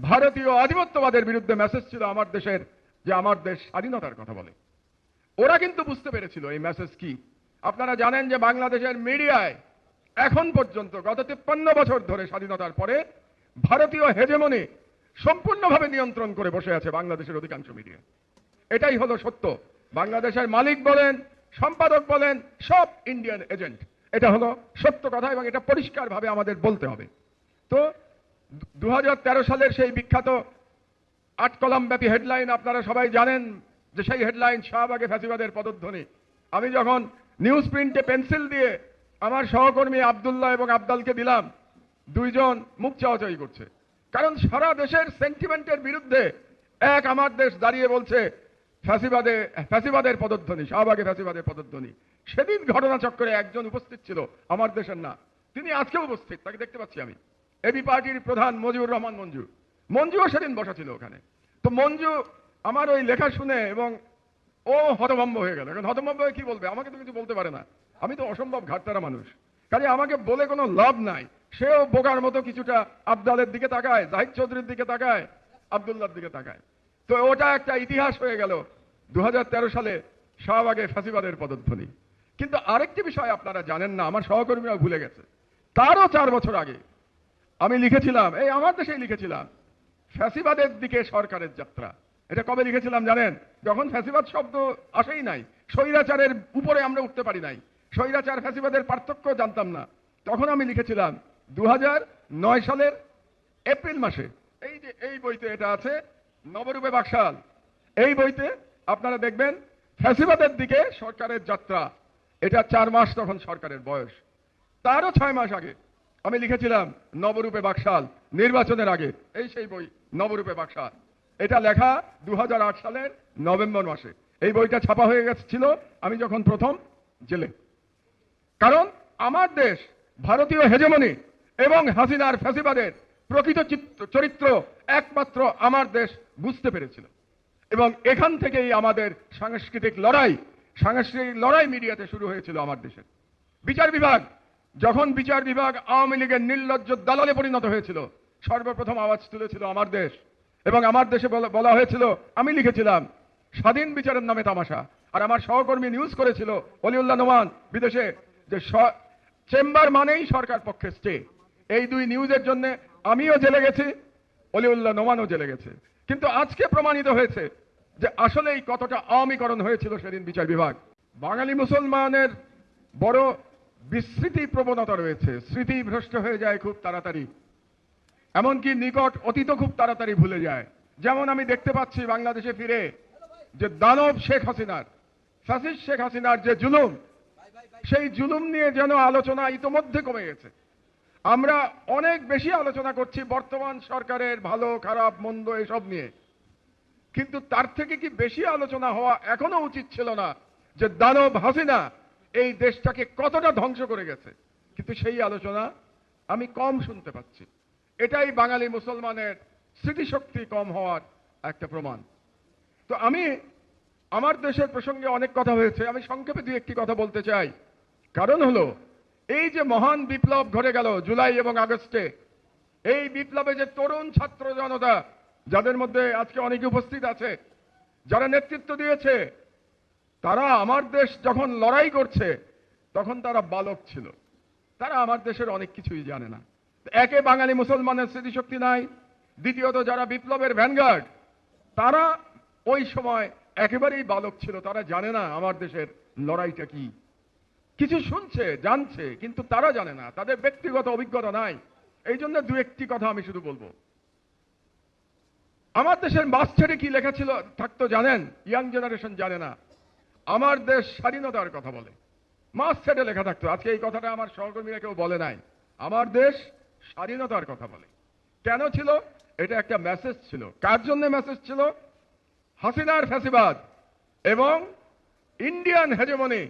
ভারতীয় আধিপত্যবাদের বিরুদ্ধে মেসেজ ছিল আমার দেশের, যে আমার দেশ স্বাধীনতার কথা বলে। ওরা কিন্তু বুঝতে পেরেছিল এই মেসেজ কি। আপনারা জানেন যে বাংলাদেশের মিডিয়ায় এখন পর্যন্ত গত 53 বছর ধরে স্বাধীনতার পরে ভারতীয় হেজেমনি সম্পূর্ণভাবে নিয়ন্ত্রণ করে বসে আছে বাংলাদেশের অধিকাংশ মিডিয়া। এটাই হলো সত্য। বাংলাদেশের মালিক বলেন, সম্পাদক বলেন, সব ইন্ডিয়ান এজেন্ট। এটা হলো সত্য কথা এবং এটা পরিষ্কারভাবে আমাদের বলতে হবে। তো 2013 সালের সেই বিখ্যাত 8 কলাম ব্যাপী হেডলাইন আপনারা সবাই জানেন, যে সেই হেডলাইন শাহবাগে ফ্যাসিবাদের পদধ্বনি। আমি যখন নিউজ প্রিন্টে পেন্সিল দিয়ে আমার সহকর্মী আব্দুল্লাহ এবং আবদালকে দিলাম, দুইজন মুখ চাওয়াচাই করছে, কারণ সারা দেশের সেন্টিমেন্টের বিরুদ্ধে এক আমার দেশ দাঁড়িয়ে বলছে ফ্যাসিবাদের পদধ্বনি, শাহবাগে ফ্যাসিবাদের পদধ্বনি। সেদিন ঘটনাচক্রে একজন উপস্থিত ছিল, আমার দেশের না, তিনি আজকে উপস্থিত, তাকে দেখতে পাচ্ছি আমি, এবি পার্টির প্রধান মজিবুর রহমান মঞ্জুও সেদিন বসা ছিল ওখানে। তো মঞ্জু আমার ওই লেখা শুনে এবং ও হতভম্ব হয়ে গেল। এখন হতভম্ব হয়ে কি বলবে, আমাকে তো কিছু বলতে পারে না, আমি তো অসম্ভব ঘাটতারা মানুষ, কাজে আমাকে বলে কোনো লাভ নাই। সেও বোকার মতো কিছুটা আবদালের দিকে তাকায়, জাহিদ চৌধুরীর দিকে তাকায়, আব্দুল্লাহর দিকে তাকায়। তো ওটা একটা ইতিহাস হয়ে গেল 2013 সালে শাহবাগে ফ্যাসিবাদের পদধ্বনি। কিন্তু আরেকটি বিষয় আপনারা জানেন না, আমার সহকর্মীরা ভুলে গেছে, তারও 4 বছর আগে আমি লিখেছিলাম, এই আমার দেশেই লিখেছিলাম, ফ্যাসিবাদের দিকে সরকারের যাত্রা। এটা কবে লিখেছিলাম জানেন? যখন ফ্যাসিবাদ শব্দ আসেই নাই, স্বৈরাচারের উপরে আমরা উঠতে পারি নাই, স্বৈরাচার ফ্যাসিবাদের পার্থক্য জানতাম না, তখন আমি লিখেছিলাম 2009 সালের এপ্রিল মাসে। এই যে এই বইতে এটা আছে, নবরূপে বাকশাল, এই বইতে আপনারা দেখবেন ফ্যাসিবাদের দিকে সরকারের যাত্রা। এটা 4 মাস তখন সরকারের বয়স। তারও 6 মাস আগে আমি লিখেছিলাম নবরূপে বাকশাল, নির্বাচনের আগে। এই সেই বই নবরূপে বাকশাল, এটা লেখা 2008 সালের নভেম্বর মাসে। এই বইটা ছাপা হয়ে গেছিল আমি যখন প্রথম জেলে। কারণ আমার দেশ ভারতীয় হেজেমনি এবং হাসিনার ফ্যাসিবাদের প্রকৃত চরিত্র একমাত্র আমার দেশ বুঝতে পেরেছিল, এবং এখান থেকেই আমাদের সাংস্কৃতিক লড়াই মিডিয়াতে শুরু হয়েছিল আমার দেশের। বিচার বিভাগ, যখন বিচার বিভাগ আওয়ামী লীগের নির্লজ্জ দালালে পরিণত হয়েছিল, সর্বপ্রথম আওয়াজ তুলেছিল আমার দেশ, এবং আমার দেশে বলা হয়েছিল, আমি লিখেছিলাম স্বাধীন বিচারের নামে তামাশা। আর আমার সহকর্মী নিউজ করেছিল অলিউল্লাহ নোমান বিদেশে, যে চেম্বার মানেই সরকার পক্ষে স্টে। এই 2 নিউজের জন্য আমিও জেলে গেছি, অলিউল্লাহ নোমানও জেলে গেছে। কিন্তু আজকে প্রমাণিত হয়েছে যে আসলেই কতটা আওয়ামীকরণ হয়েছিল সেদিন বিচার বিভাগ। বাঙালি মুসলমানের বড় বিস্মৃতি প্রবণতা রয়েছে, স্মৃতি ভ্রষ্ট হয়ে যায় খুব তাড়াতাড়ি, এমনকি নিকট অতীত খুব তাড়াতাড়ি ভুলে যায়। যেমন আমি দেখতে পাচ্ছি বাংলাদেশে ফিরে যে দানব শেখ হাসিনার, ফ্যাসিস্ট শেখ হাসিনার যে জুলুম, সেই জুলুম নিয়ে যেন আলোচনা ইতোমধ্যে কমে গেছে। আমরা অনেক বেশি আলোচনা করছি বর্তমান সরকারের ভালো খারাপ মন্দ এসব নিয়ে, কিন্তু তার থেকে কি বেশি আলোচনা হওয়া এখনো উচিত ছিল না যে দানব হাসিনা এই দেশটাকে কতটা ধ্বংস করে গেছে? কিন্তু সেই আলোচনা আমি কম শুনতে পাচ্ছি। এটাই বাঙালি মুসলমানের স্মৃতিশক্তি কম হওয়ার একটা প্রমাণ। তো আমি আমার দেশের প্রসঙ্গে অনেক কথা হয়েছে, আমি সংক্ষেপে 2-1টি কথা বলতে চাই। কারণ হলো, এই যে মহান বিপ্লব ঘটে গেল জুলাই এবং আগস্টে, এই বিপ্লবে যে তরুণ ছাত্র জনতা, যাদের মধ্যে আজকে অনেকে উপস্থিত আছে, যারা নেতৃত্ব দিয়েছে, তারা আমার দেশ যখন লড়াই করছে তখন তারা বালক ছিল, তারা আমার দেশের অনেক কিছুই জানে না। একে বাঙালি মুসলমানের স্মৃতিশক্তি নাই, দ্বিতীয়ত যারা বিপ্লবের ভ্যানগার্ড, তারা ওই সময় একেবারেই বালক ছিল, তারা জানে না আমার দেশের লড়াইটা কি। কিছু শুনছে জানছে, কিন্তু তারা জানে না, তাদের ব্যক্তিগত অভিজ্ঞতা নাই। এই জন্য 2-1টি কথা আমি শুধু বলবো। আমার দেশের মাস ছেড়ে কি লেখা ছিল থাকতো জানেন? ইয়াং জেনারেশন জানে না। আমার দেশ স্বাধীনতার কথা বলে, মাস ছেড়ে লেখা থাকতো। আজকে এই কথাটা আমার সহকর্মীরা কেউ বলে নাই। আমার দেশ স্বাধীনতার কথা বলে। কেন ছিল? এটা একটা মেসেজ ছিল। কার জন্য মেসেজ ছিল? হাসিনার ফ্যাসিবাদ এবং ইন্ডিয়ান হেজেমনি